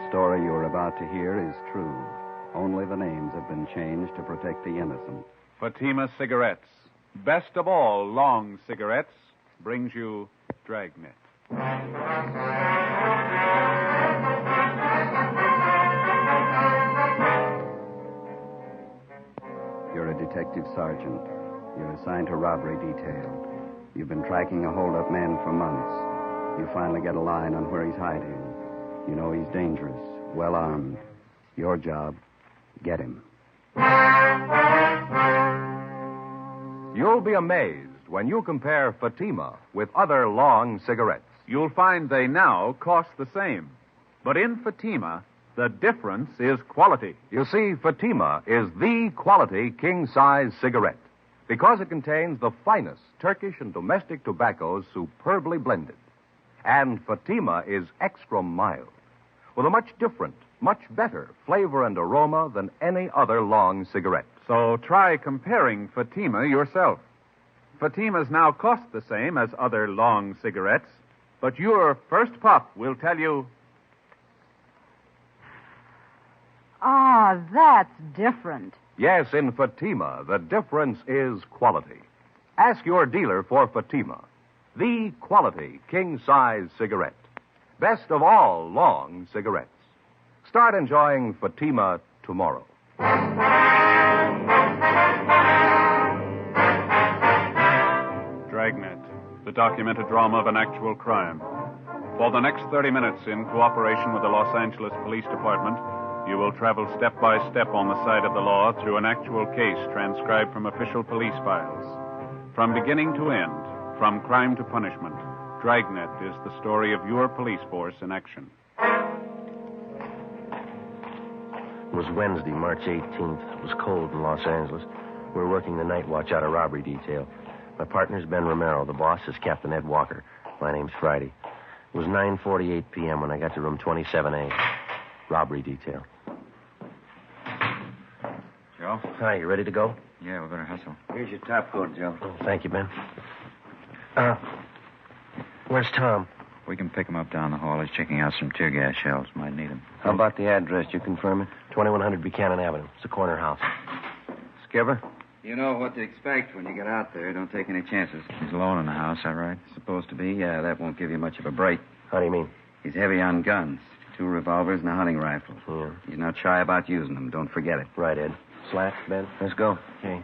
The story you're about to hear is true. Only the names have been changed to protect the innocent. Fatima Cigarettes, best of all long cigarettes, brings you Dragnet. You're a detective sergeant. You're assigned to robbery detail. You've been tracking a hold-up man for months. You finally get a line on where he's hiding. You know he's dangerous, well-armed. Your job, get him. You'll be amazed when you compare Fatima with other long cigarettes. You'll find they now cost the same. But in Fatima, the difference is quality. You see, Fatima is the quality king-size cigarette because it contains the finest Turkish and domestic tobaccos superbly blended. And Fatima is extra mild, with a much different, much better flavor and aroma than any other long cigarette. So try comparing Fatima yourself. Fatimas now cost the same as other long cigarettes, but your first puff will tell you... Ah, that's different. Yes, in Fatima, the difference is quality. Ask your dealer for Fatima, the quality king-size cigarette. Best of all long cigarettes. Start enjoying Fatima tomorrow. Dragnet, the documented drama of an actual crime. For the next 30 minutes, in cooperation with the Los Angeles Police Department, you will travel step by step on the side of the law through an actual case transcribed from official police files. From beginning to end, from crime to punishment, Dragnet is the story of your police force in action. It was Wednesday, March 18th. It was cold in Los Angeles. We were working the night watch out of robbery detail. My partner's Ben Romero. The boss is Captain Ed Walker. My name's Friday. It was 9:48 p.m. when I got to room 27A. Robbery detail. Joe? Hi, you ready to go? Yeah, we better hustle. Here's your top coat, Joe. Oh, thank you, Ben. Where's Tom? We can pick him up down the hall. He's checking out some tear gas shells. Might need him. How about the address? You confirm it? 2100 Buchanan Avenue. It's a corner house. Skipper? You know what to expect when you get out there. Don't take any chances. He's alone in the house, that right? Supposed to be. Yeah, that won't give you much of a break. How do you mean? He's heavy on guns. 2 revolvers and a hunting rifle. Yeah. He's not shy about using them. Don't forget it. Right, Ed. Slats, Ben? Let's go. Okay.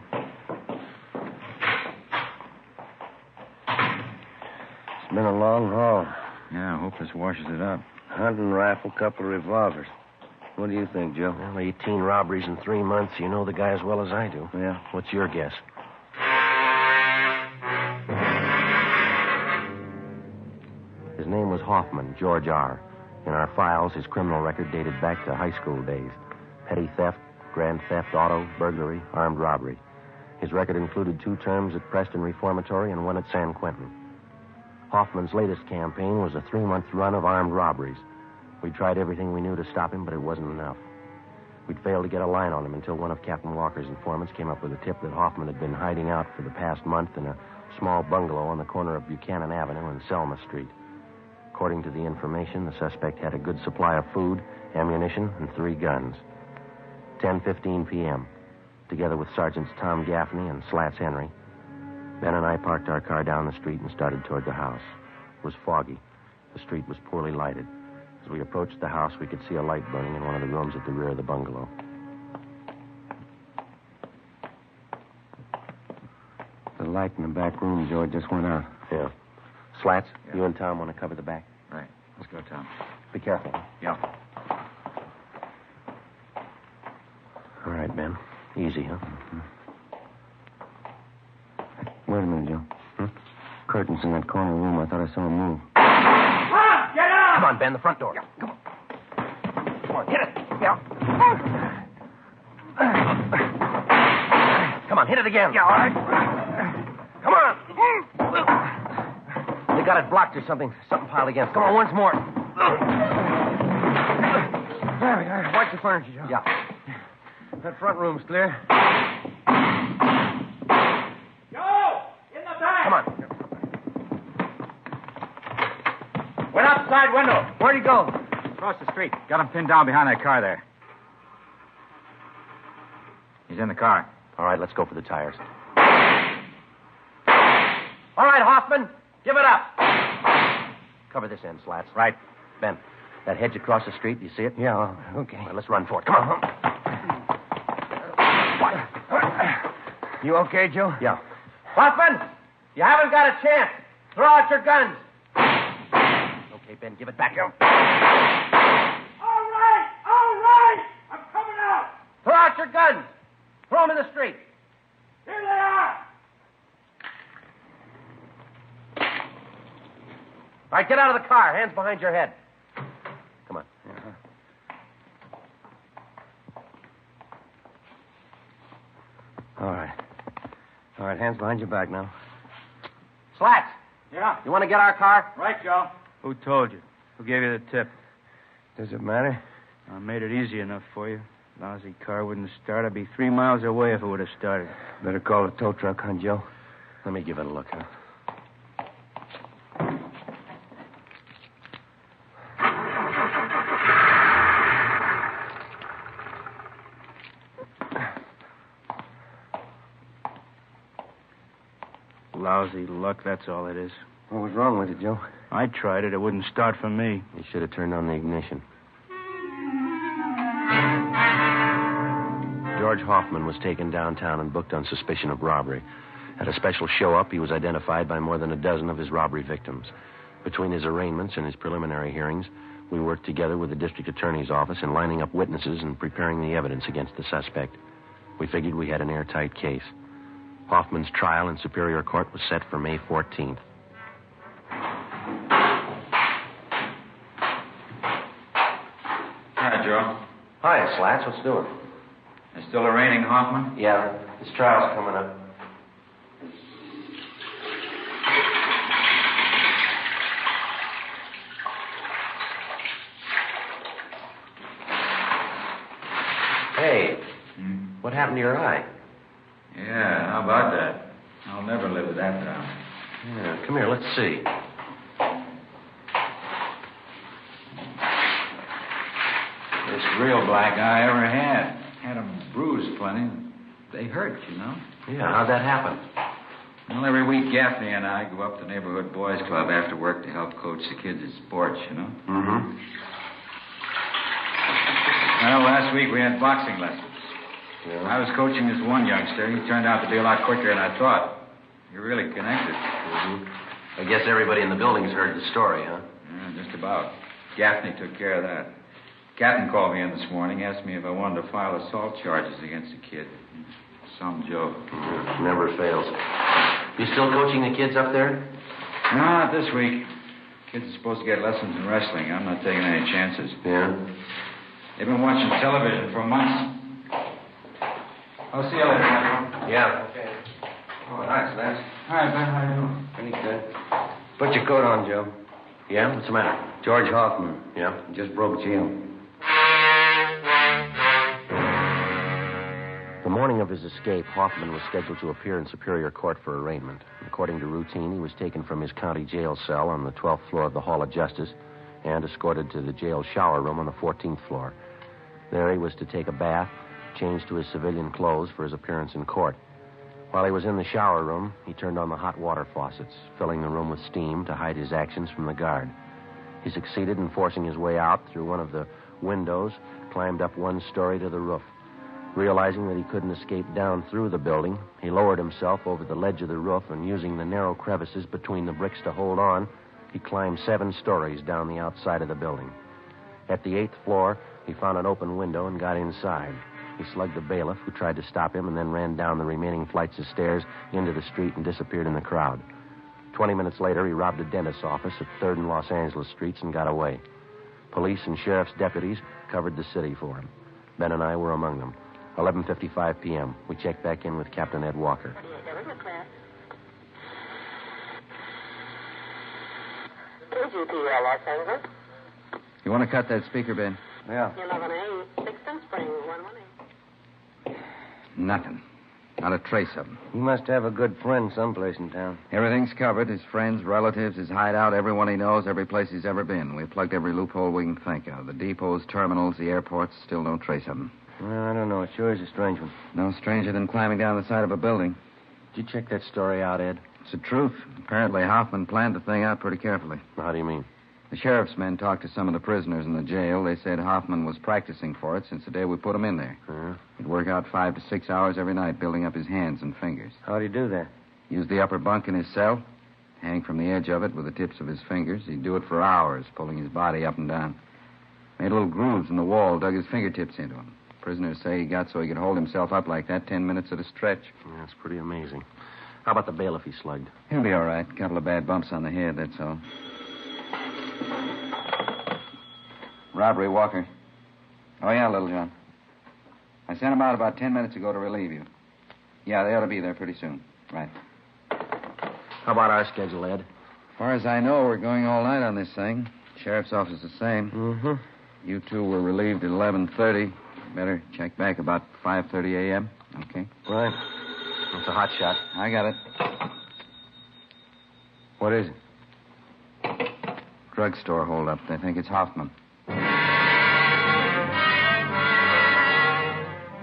It's been a long haul. Yeah, I hope this washes it up. Hunting rifle, couple of revolvers. What do you think, Joe? Well, 18 robberies in 3 months. You know the guy as well as I do. Yeah. What's your guess? His name was Hoffman, George R. In our files, his criminal record dated back to high school days. Petty theft, grand theft, auto, burglary, armed robbery. His record included 2 terms at Preston Reformatory and 1 at San Quentin. Hoffman's latest campaign was a 3-month run of armed robberies. We tried everything we knew to stop him, but it wasn't enough. We'd failed to get a line on him until one of Captain Walker's informants came up with a tip that Hoffman had been hiding out for the past month in a small bungalow on the corner of Buchanan Avenue and Selma Street. According to the information, the suspect had a good supply of food, ammunition, and 3 guns. 10:15 p.m., together with Sergeants Tom Gaffney and Slats Henry, Ben and I parked our car down the street and started toward the house. It was foggy. The street was poorly lighted. As we approached the house, we could see a light burning in one of the rooms at the rear of the bungalow. The light in the back room, George, just went out. Yeah. Slats, Yeah. You and Tom want to cover the back? Right. Let's go, Tom. Be careful. Yeah. All right, Ben. Easy, huh? Mm-hmm. Wait a minute, Joe. Curtains in that corner room. I thought I saw him move. Tom, get out! Come on, Ben, the front door. Yeah, come on. Come on, hit it. Yeah. Come on, hit it again. Yeah, all right. Come on. They got it blocked or something. Something piled against. Come on, once more. There we are. Watch the furniture, Joe. Yeah. That front room's clear. Joe! In the back! Come on. Went out the side window. Where'd he go? Across the street. Got him pinned down behind that car there. He's in the car. All right, let's go for the tires. All right, Hoffman, give it up. Cover this end, Slats. Right. Ben, that hedge across the street, do you see it? Yeah, okay. All right, let's run for it. Come on. You okay, Joe? Yeah. Hoffman, you haven't got a chance. Throw out your guns. Okay, Ben, give it back. All right. I'm coming out. Throw out your guns. Throw them in the street. Here they are. All right, get out of the car. Hands behind your head. Come on. All right, hands behind your back now. Slats, Yeah. you want to get our car? Right, Joe. Who told you? Who gave you the tip? Does it matter? I made it easy enough for you. Lousy car wouldn't start. I'd be 3 miles away if it would have started. Better call the tow truck, huh, Joe? Let me give it a look, huh? Lousy luck, that's all it is. What was wrong with it, Joe? I tried it. It wouldn't start for me. You should have turned on the ignition. George Hoffman was taken downtown and booked on suspicion of robbery. At a special show-up, he was identified by more than a dozen of his robbery victims. Between his arraignments and his preliminary hearings, we worked together with the district attorney's office in lining up witnesses and preparing the evidence against the suspect. We figured we had an airtight case. Hoffman's trial in Superior Court was set for May 14th. Hi, Joe. Hi, Slats. What's doing? Is still arraigning Hoffman? Yeah, his trial's coming up. Hey, what happened to your eye? Yeah, how about that? I'll never live with that down. Yeah, come here, let's see. First real black eye I ever had. Had them bruised plenty. They hurt, you know. Yeah, how'd that happen? Well, every week Gaffney and I go up to the neighborhood boys' club after work to help coach the kids at sports, you know. Mm-hmm. Well, last week we had boxing lessons. Yeah. I was coaching this one youngster. He turned out to be a lot quicker than I thought. He really connected. Mm-hmm. I guess everybody in the building's heard the story, huh? Yeah, just about. Gaffney took care of that. Captain called me in this morning, asked me if I wanted to file assault charges against the kid. Some joke. Mm-hmm. Never fails. You still coaching the kids up there? No, not this week. Kids are supposed to get lessons in wrestling. I'm not taking any chances. Yeah. They've been watching television for months. I'll see you later, Michael. Yeah. Okay. Oh, thanks, Lance. Hi, Ben. How you doing? Pretty good. Put your coat on, Joe. Yeah? What's the matter? George Hoffman. Yeah? Just broke jail. The morning of his escape, Hoffman was scheduled to appear in Superior Court for arraignment. According to routine, he was taken from his county jail cell on the 12th floor of the Hall of Justice and escorted to the jail shower room on the 14th floor. There he was to take a bath, change to his civilian clothes for his appearance in court. While he was in the shower room, he turned on the hot water faucets, filling the room with steam to hide his actions from the guard. He succeeded in forcing his way out through one of the windows, climbed up one story to the roof. Realizing that he couldn't escape down through the building, he lowered himself over the ledge of the roof and, using the narrow crevices between the bricks to hold on, he climbed 7 stories down the outside of the building. At the 8th floor, he found an open window and got inside. He slugged a bailiff who tried to stop him and then ran down the remaining flights of stairs into the street and disappeared in the crowd. 20 minutes later, he robbed a dentist's office at 3rd and Los Angeles Streets and got away. Police and sheriff's deputies covered the city for him. Ben and I were among them. 11:55 p.m. We checked back in with Captain Ed Walker. KGPL, Los Angeles. You want to cut that speaker, Ben? Yeah. 11A, 6th and Spring, 118. Nothing. Not a trace of him. He must have a good friend someplace in town. Everything's covered. His friends, relatives, his hideout, everyone he knows, every place he's ever been. We've plugged every loophole we can think of. The depots, terminals, the airports, still no trace of him. Well, I don't know. It sure is a strange one. No stranger than climbing down the side of a building. Did you check that story out, Ed? It's the truth. Apparently, Hoffman planned the thing out pretty carefully. How do you mean? The sheriff's men talked to some of the prisoners in the jail. They said Hoffman was practicing for it since the day we put him in there. He'd work out 5 to 6 hours every night, building up his hands and fingers. How'd he do that? Use the upper bunk in his cell, hang from the edge of it with the tips of his fingers. He'd do it for hours, pulling his body up and down. Made little grooves in the wall, dug his fingertips into them. Prisoners say he got so he could hold himself up like that 10 minutes at a stretch. Yeah, that's pretty amazing. How about the bailiff he slugged? He'll be all right. A couple of bad bumps on the head, that's all. Robbery, Walker. Oh, yeah, Little John. I sent them out about 10 minutes ago to relieve you. Yeah, they ought to be there pretty soon. Right. How about our schedule, Ed? As far as I know, we're going all night on this thing. Sheriff's office the same. Mm-hmm. You two were relieved at 11:30. Better check back about 5:30 a.m. Okay? Right. It's a hot shot. I got it. What is it? Drugstore holdup. They think it's Hoffman.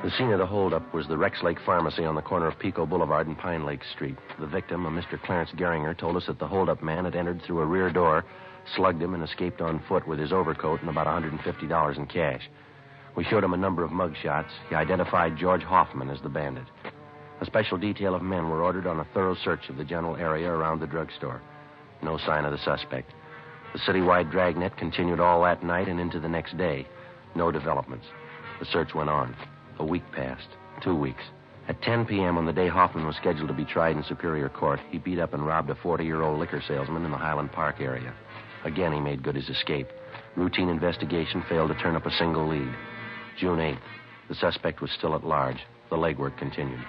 The scene of the holdup was the Rex Lake Pharmacy on the corner of Pico Boulevard and Pine Lake Street. The victim, a Mr. Clarence Geringer, told us that the holdup man had entered through a rear door, slugged him, and escaped on foot with his overcoat and about $150 in cash. We showed him a number of mug shots. He identified George Hoffman as the bandit. A special detail of men were ordered on a thorough search of the general area around the drugstore. No sign of the suspect. The citywide Dragnet continued all that night and into the next day. No developments. The search went on. A week passed. 2 weeks. At 10 p.m. on the day Hoffman was scheduled to be tried in Superior Court, he beat up and robbed a 40-year-old liquor salesman in the Highland Park area. Again, he made good his escape. Routine investigation failed to turn up a single lead. June 8th. The suspect was still at large. The legwork continued.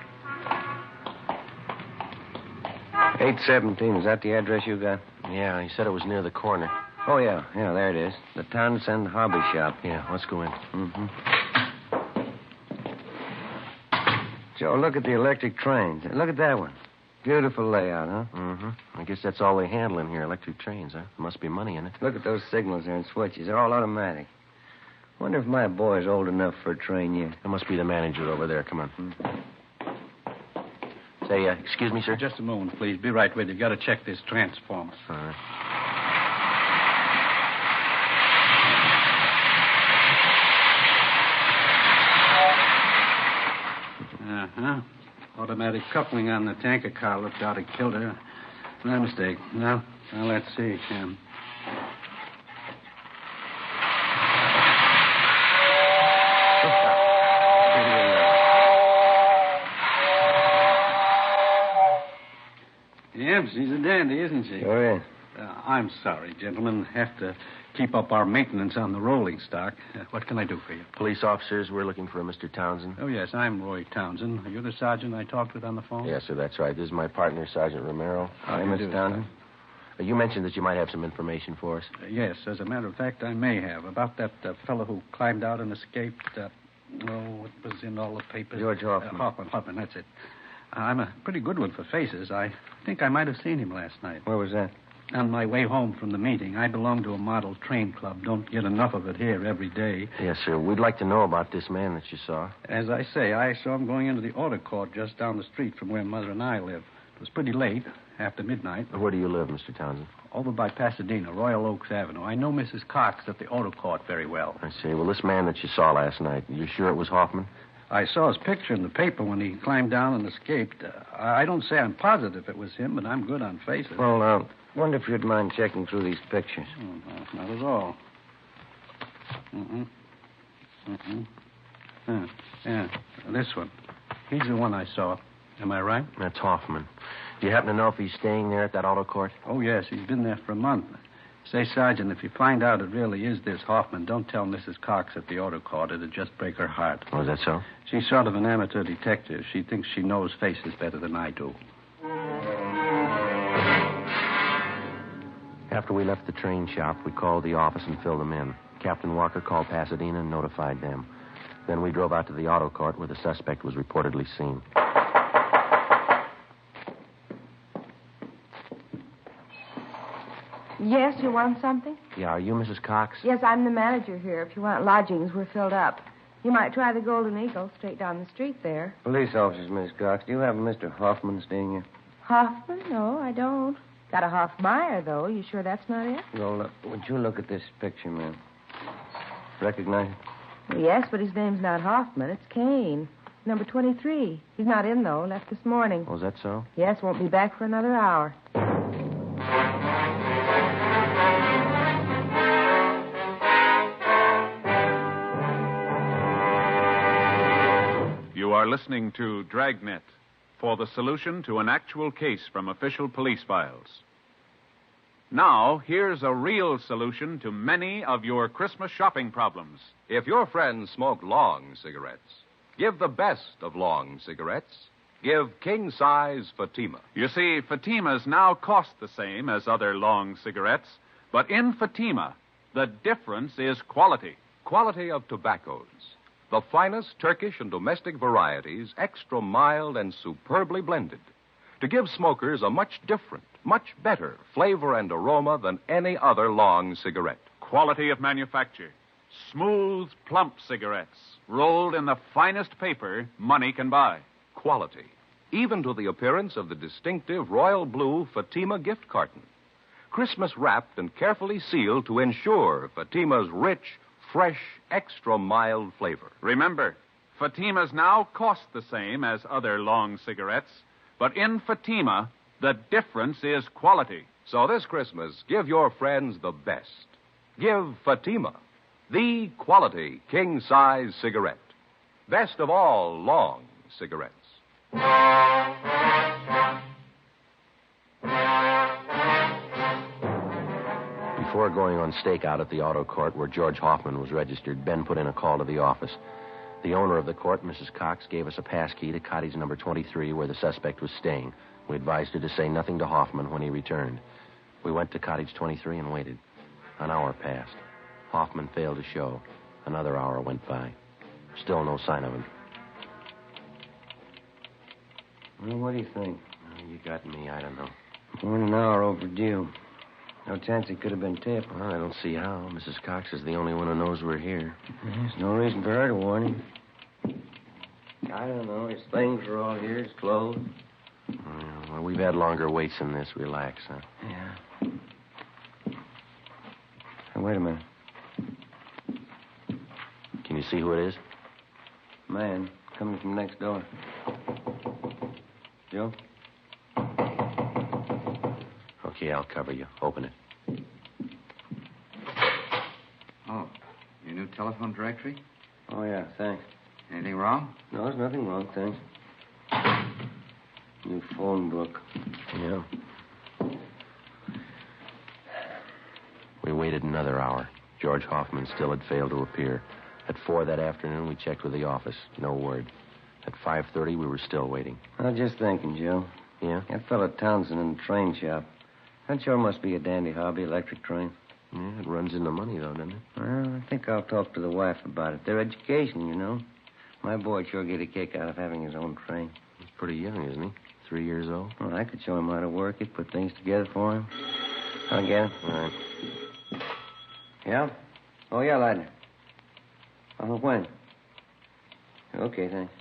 817. Is that the address you got? Yeah, he said it was near the corner. Oh, yeah. Yeah, there it is. The Townsend Hobby Shop. Yeah, let's go in. Mm-hmm. Joe, look at the electric trains. Look at that one. Beautiful layout, huh? Mm-hmm. I guess that's all they handle in here, electric trains, huh? There must be money in it. Look at those signals there and switches. They're all automatic. Wonder if my boy's old enough for a train yet. That must be the manager over there. Come on. Mm-hmm. Say, excuse me, sir? Just a moment, please. Be right with you. Got to check this transformer. All right. Uh-huh. Automatic coupling on the tanker car looked out. It killed her. My mistake. Now let's see. Yep, she's a dandy, isn't she? Sure is. I'm sorry, gentlemen. Have to keep up our maintenance on the rolling stock. What can I do for you? Police officers, we're looking for a Mr. Townsend. Oh, yes, I'm Roy Townsend. Are you the sergeant I talked with on the phone? Yes, sir, that's right. This is my partner, Sergeant Romero. Hi, Mr. Townsend. You mentioned that you might have some information for us. Yes, as a matter of fact, I may have. About that fellow who climbed out and escaped. It was in all the papers. George Hoffman. Hoffman, that's it. I'm a pretty good one for faces. I think I might have seen him last night. Where was that? On my way home from the meeting. I belong to a model train club. Don't get enough of it here every day. Yes, sir. We'd like to know about this man that you saw. As I say, I saw him going into the auto court just down the street from where Mother and I live. It was pretty late, after midnight. Where do you live, Mr. Townsend? Over by Pasadena, Royal Oaks Avenue. I know Mrs. Cox at the auto court very well. I see. Well, this man that you saw last night, you sure it was Hoffman? I saw his picture in the paper when he climbed down and escaped. I don't say I'm positive it was him, but I'm good on faces. Well, wonder if you'd mind checking through these pictures. Oh, no, not at all. Yeah, this one. He's the one I saw. Am I right? That's Hoffman. Do you happen to know if he's staying there at that auto court? Oh, yes. He's been there for a month. Say, Sergeant, if you find out it really is this Hoffman, don't tell Mrs. Cox at the auto court. It'd just break her heart. Oh, is that so? She's sort of an amateur detective. She thinks she knows faces better than I do. After we left the train shop, we called the office and filled them in. Captain Walker called Pasadena and notified them. Then we drove out to the auto court where the suspect was reportedly seen. Yes, you want something? Yeah, are you Mrs. Cox? Yes, I'm the manager here. If you want lodgings, we're filled up. You might try the Golden Eagle straight down the street there. Police officers, Miss Cox. Do you have a Mr. Hoffman staying here? Hoffman? No, I don't. Got a Hoffmeyer, though. You sure that's not it? No, would you look at this picture, ma'am? Recognize it? Well, yes, but his name's not Hoffman. It's Kane. Number 23. He's not in, though. Left this morning. Oh, is that so? Yes, won't be back for another hour. You are listening to Dragnet for the solution to an actual case from official police files. Now, here's a real solution to many of your Christmas shopping problems. If your friends smoke long cigarettes, give the best of long cigarettes. Give king-size Fatima. You see, Fatimas now cost the same as other long cigarettes, but in Fatima, the difference is quality. Quality of tobaccos. The finest Turkish and domestic varieties, extra mild and superbly blended, to give smokers a much different, much better flavor and aroma than any other long cigarette. Quality of manufacture. Smooth, plump cigarettes, rolled in the finest paper money can buy. Quality, even to the appearance of the distinctive royal blue Fatima gift carton. Christmas wrapped and carefully sealed to ensure Fatima's rich, fresh, extra mild flavor. Remember, Fatimas now cost the same as other long cigarettes, but in Fatima, the difference is quality. So this Christmas, give your friends the best. Give Fatima, the quality king-size cigarette. Best of all long cigarettes. Before going on stakeout at the auto court where George Hoffman was registered, Ben put in a call to the office. The owner of the court, Mrs. Cox, gave us a pass key to cottage number 23 where the suspect was staying. We advised her to say nothing to Hoffman when he returned. We went to cottage 23 and waited. An hour passed. Hoffman failed to show. Another hour went by. Still no sign of him. Well, what do you think? You got me. I don't know. More than an hour overdue. No chance he could have been tipped. Well, I don't see how. Mrs. Cox is the only one who knows we're here. There's no reason for her to warn him. I don't know. His things are all here. His clothes. Well, we've had longer waits than this. Relax, huh? Yeah. Hey, wait a minute. Can you see who it is? Man, coming from next door. Joe? Okay, I'll cover you. Open it. Oh, your new telephone directory? Oh, yeah, thanks. Anything wrong? No, there's nothing wrong, thanks. New phone book. Yeah. We waited another hour. George Hoffman still had failed to appear. At 4 that afternoon, we checked with the office. No word. At 5:30, we were still waiting. I was just thinking, Joe. Yeah? That fellow Townsend in the train shop. That sure must be a dandy hobby, electric train. Yeah, it runs into money, though, doesn't it? Well, I think I'll talk to the wife about it. Their education, you know. My boy'd sure get a kick out of having his own train. He's pretty young, isn't he? 3 years old? Well, I could show him how to work it, put things together for him. I'll get him. All right. Yeah? Oh, yeah, Lightner. Oh, when? Okay, thanks.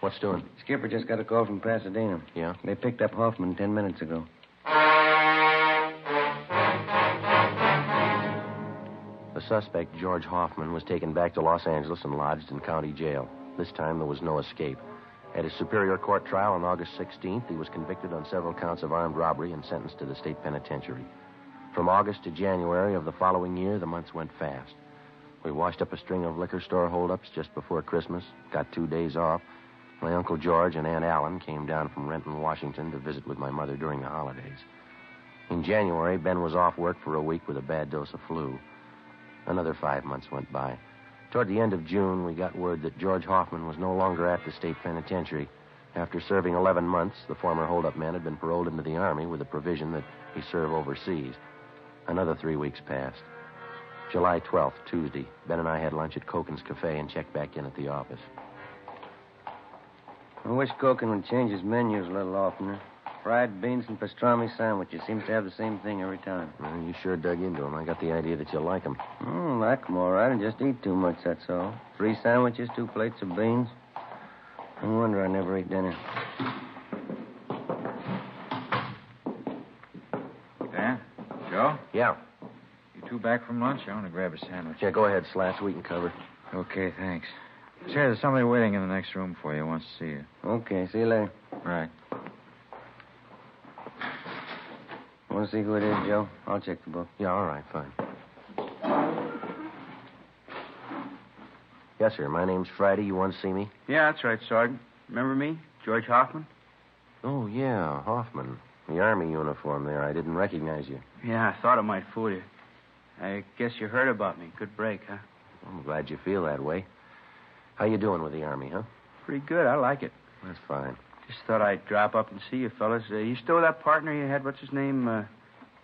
What's doing? Skipper just got a call from Pasadena. Yeah? They picked up Hoffman 10 minutes ago. The suspect, George Hoffman, was taken back to Los Angeles and lodged in county jail. This time, there was no escape. At his Superior Court trial on August 16th, he was convicted on several counts of armed robbery and sentenced to the state penitentiary. From August to January of the following year, the months went fast. We washed up a string of liquor store holdups just before Christmas, got 2 days off. My Uncle George and Aunt Allen came down from Renton, Washington, to visit with my mother during the holidays. In January, Ben was off work for a week with a bad dose of flu. Another 5 months went by. Toward the end of June, we got word that George Hoffman was no longer at the state penitentiary. After serving 11 months, the former holdup man had been paroled into the Army with the provision that he serve overseas. Another 3 weeks passed. July 12th, Tuesday, Ben and I had lunch at Koken's Cafe and checked back in at the office. I wish Koken would change his menus a little oftener. Fried beans and pastrami sandwiches. Seems to have the same thing every time. Well, you sure dug into them. I got the idea that you like them. Like 'em all right. I just eat too much, that's all. 3 sandwiches, 2 plates of beans. No wonder I never ate dinner. Dan? Joe? Yeah. You two back from lunch? I want to grab a sandwich. Yeah, go ahead, Slats. We can cover. Okay, thanks. Say, there's somebody waiting in the next room for you. Wants to see you. Okay, see you later. Right. Want to see who it is, Joe? I'll check the book. Yeah, all right, fine. Yes, sir. My name's Friday. You want to see me? Yeah, that's right, Sergeant. Remember me? George Hoffman? Oh, yeah, Hoffman. The Army uniform there. I didn't recognize you. Yeah, I thought it might fool you. I guess you heard about me. Good break, huh? I'm glad you feel that way. How you doing with the Army, huh? Pretty good. I like it. That's fine. Just thought I'd drop up and see you, fellas. You still with that partner you had? What's his name?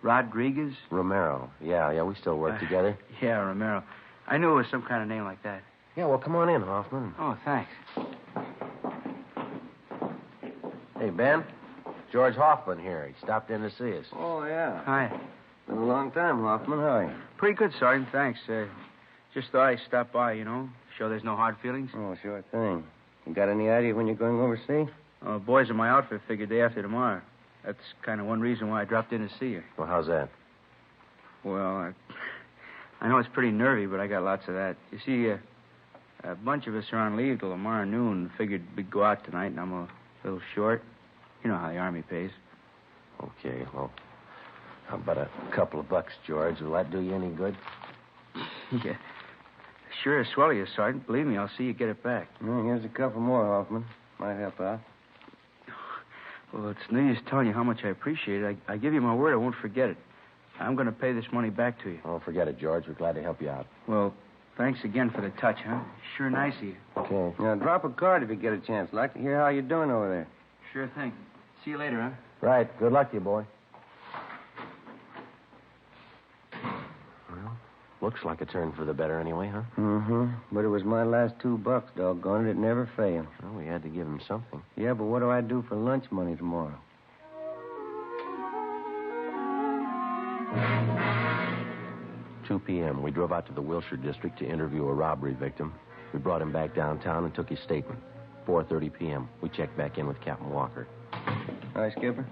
Rodriguez? Romero. Yeah, we still work together. Yeah, Romero. I knew it was some kind of name like that. Yeah, well, come on in, Hoffman. Oh, thanks. Hey, Ben. George Hoffman here. He stopped in to see us. Oh, yeah. Hi. Been a long time, Hoffman. How are you? Pretty good, Sergeant. Thanks. Just thought I'd stop by, Show there's no hard feelings. Oh, sure thing. You got any idea when you're going overseas? Boys in my outfit figured day after tomorrow. That's kind of one reason why I dropped in to see you. Well, how's that? Well, I know it's pretty nervy, but I got lots of that. You see, a bunch of us are on leave till tomorrow noon. Figured we'd go out tonight, and I'm a little short. You know how the Army pays. Okay, well, how about a couple of bucks, George? Will that do you any good? Yeah. Sure, swell you, Sergeant. Believe me, I'll see you get it back. Well, here's a couple more, Hoffman. Might help out. Well, it's no use telling you how much I appreciate it. I give you my word I won't forget it. I'm going to pay this money back to you. Oh, forget it, George. We're glad to help you out. Well, thanks again for the touch, huh? Sure nice of you. Okay. Now, drop a card if you get a chance. I'd like to hear how you're doing over there. Sure thing. See you later, huh? Right. Good luck to you, boy. Well, looks like a turn for the better anyway, huh? Mm-hmm. But it was my last $2, doggone it. It never failed. Well, we had to give him something. Yeah, but what do I do for lunch money tomorrow? $2 p.m. We drove out to the Wilshire district to interview a robbery victim. We brought him back downtown and took his statement. 4:30 p.m. We checked back in with Captain Walker. Hi, Skipper.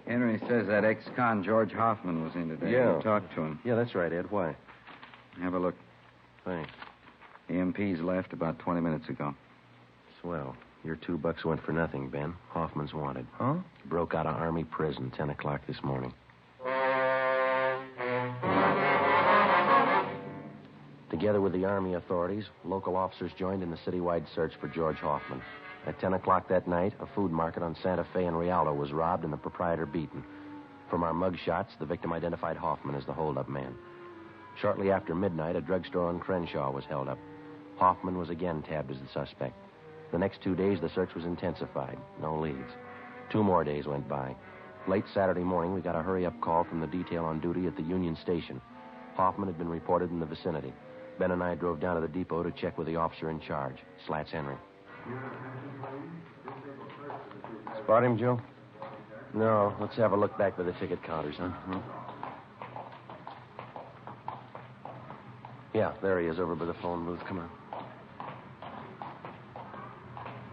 Henry says that ex-con George Hoffman was in today. Yeah. You talked to him. Yeah, that's right, Ed. Why? Have a look. Thanks. The MP's left about 20 minutes ago. Swell. Your $2 went for nothing, Ben. Hoffman's wanted. Huh? Broke out of Army prison 10 o'clock this morning. Together with the Army authorities, local officers joined in the citywide search for George Hoffman. At 10 o'clock that night, a food market on Santa Fe and Rialto was robbed and the proprietor beaten. From our mug shots, the victim identified Hoffman as the holdup man. Shortly after midnight, a drugstore on Crenshaw was held up. Hoffman was again tabbed as the suspect. The next 2 days, the search was intensified. No leads. 2 more days went by. Late Saturday morning, we got a hurry-up call from the detail on duty at the Union Station. Hoffman had been reported in the vicinity. Ben and I drove down to the depot to check with the officer in charge, Slats Henry. Spot him, Joe? No, let's have a look back by the ticket counters, huh? Mm-hmm. Yeah, there he is over by the phone booth. Come on.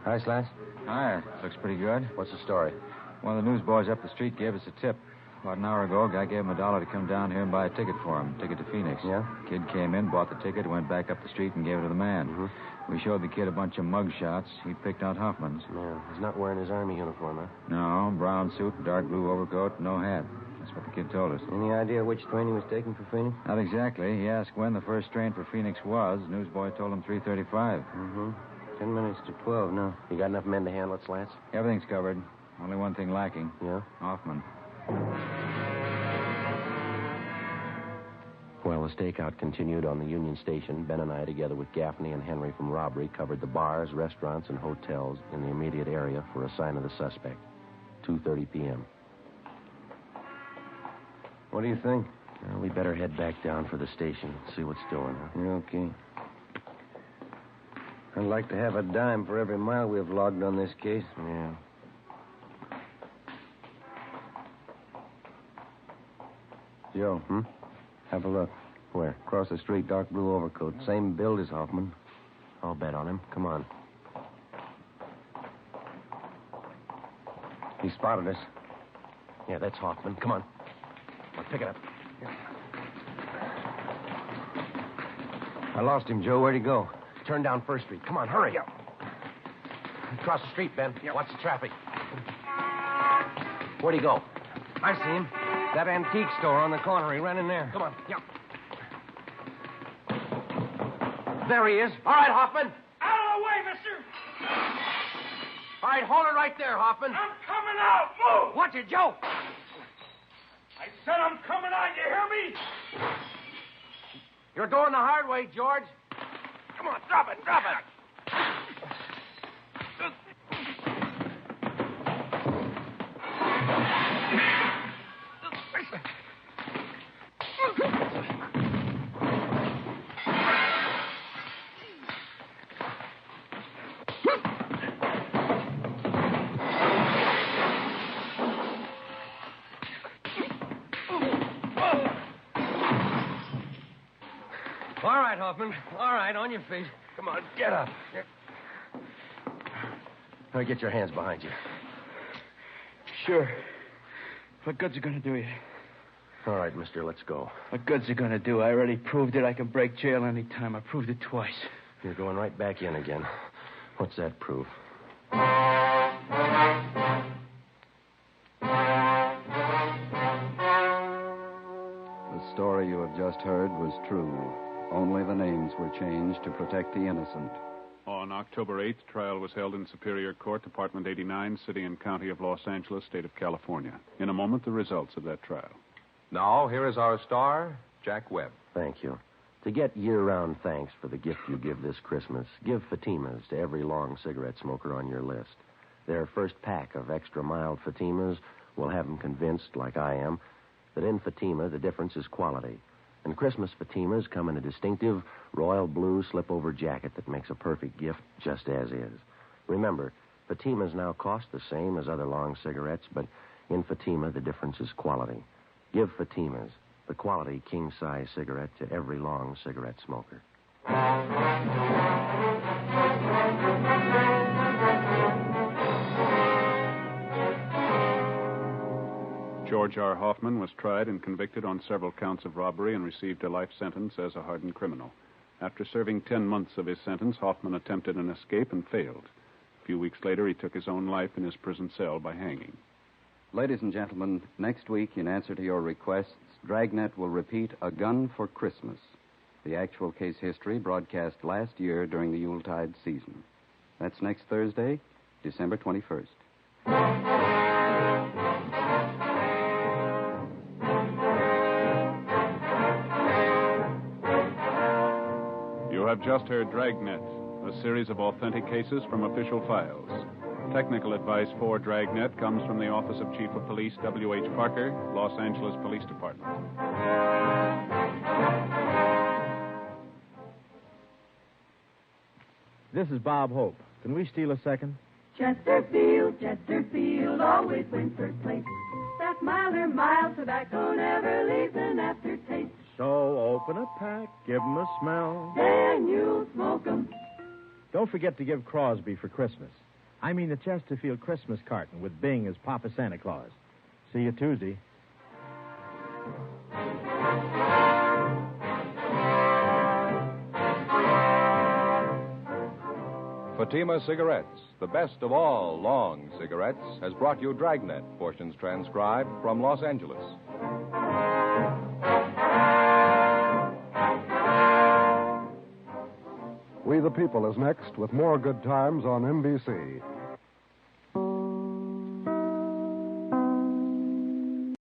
Hi, Slats. Hi. Looks pretty good. What's the story? One of the newsboys up the street gave us a tip. About an hour ago, a guy gave him $1 to come down here and buy a ticket for him. Ticket to Phoenix. Yeah? Kid came in, bought the ticket, went back up the street and gave it to the man. Mm-hmm. We showed the kid a bunch of mug shots. He picked out Hoffman's. Yeah, he's not wearing his Army uniform, huh? No, brown suit, dark blue overcoat, no hat. That's what the kid told us. Any idea which train he was taking for Phoenix? Not exactly. He asked when the first train for Phoenix was. Newsboy told him 3:35. Mm-hmm. 10 minutes to 12 now. You got enough men to handle it, Slats? Everything's covered. Only one thing lacking. Yeah? Hoffman. Well, the stakeout continued on the Union Station. Ben and I, together with Gaffney and Henry from robbery, covered the bars, restaurants, and hotels in the immediate area for a sign of the suspect. 2:30 p.m. What do you think? Well, we better head back down for the station, see what's doing, huh? Yeah, okay. I'd like to have a dime for every mile we've logged on this case. Yeah. Joe, have a look. Where? Across the street, dark blue overcoat. Same build as Hoffman. I'll bet on him. Come on. He spotted us. Yeah, that's Hoffman. Come on. I'll pick it up. I lost him, Joe. Where'd he go? Turn down First Street. Come on, hurry. Across the street, Ben. Watch the traffic. Where'd he go? I see him. That antique store on the corner. He ran in there. Come on. There he is. All right, Hoffman. Out of the way, mister! All right, hold it right there, Hoffman. I'm coming out! Move! Watch it, Joe. I said I'm coming out, you hear me? You're going the hard way, George. Come on, drop it. All right, Hoffman. All right, on your feet. Come on, get up. Now get your hands behind you. Sure. What good's it going to do you? All right, mister, let's go. What good's it going to do? I already proved it. I can break jail any time. I proved it twice. You're going right back in again. What's that prove? The story you have just heard was true. Only the names were changed to protect the innocent. On October 8th, trial was held in Superior Court, Department 89, City and County of Los Angeles, State of California. In a moment, the results of that trial. Now, here is our star, Jack Webb. Thank you. To get year-round thanks for the gift you give this Christmas, give Fatimas to every long cigarette smoker on your list. Their first pack of extra mild Fatimas will have them convinced, like I am, that in Fatima the difference is quality. And Christmas Fatimas come in a distinctive royal blue slip-over jacket that makes a perfect gift just as is. Remember, Fatimas now cost the same as other long cigarettes, but in Fatima the difference is quality. Give Fatimas, the quality king-size cigarette, to every long cigarette smoker. George R. Hoffman was tried and convicted on several counts of robbery and received a life sentence as a hardened criminal. After serving 10 months of his sentence, Hoffman attempted an escape and failed. A few weeks later, he took his own life in his prison cell by hanging. Ladies and gentlemen, next week, in answer to your requests, Dragnet will repeat A Gun for Christmas, the actual case history broadcast last year during the Yuletide season. That's next Thursday, December 21st. You have just heard Dragnet, a series of authentic cases from official files. Technical advice for Dragnet comes from the Office of Chief of Police W.H. Parker, Los Angeles Police Department. This is Bob Hope. Can we steal a second? Chesterfield always wins first place. That milder, mild tobacco never leaves an aftertaste. So open a pack, give 'em a smell. Then you'll smoke 'em. Don't forget to give Crosby for Christmas. I mean the Chesterfield Christmas carton with Bing as Papa Santa Claus. See you Tuesday. Fatima Cigarettes, the best of all long cigarettes, has brought you Dragnet, portions transcribed from Los Angeles. We the People is next with more good times on NBC.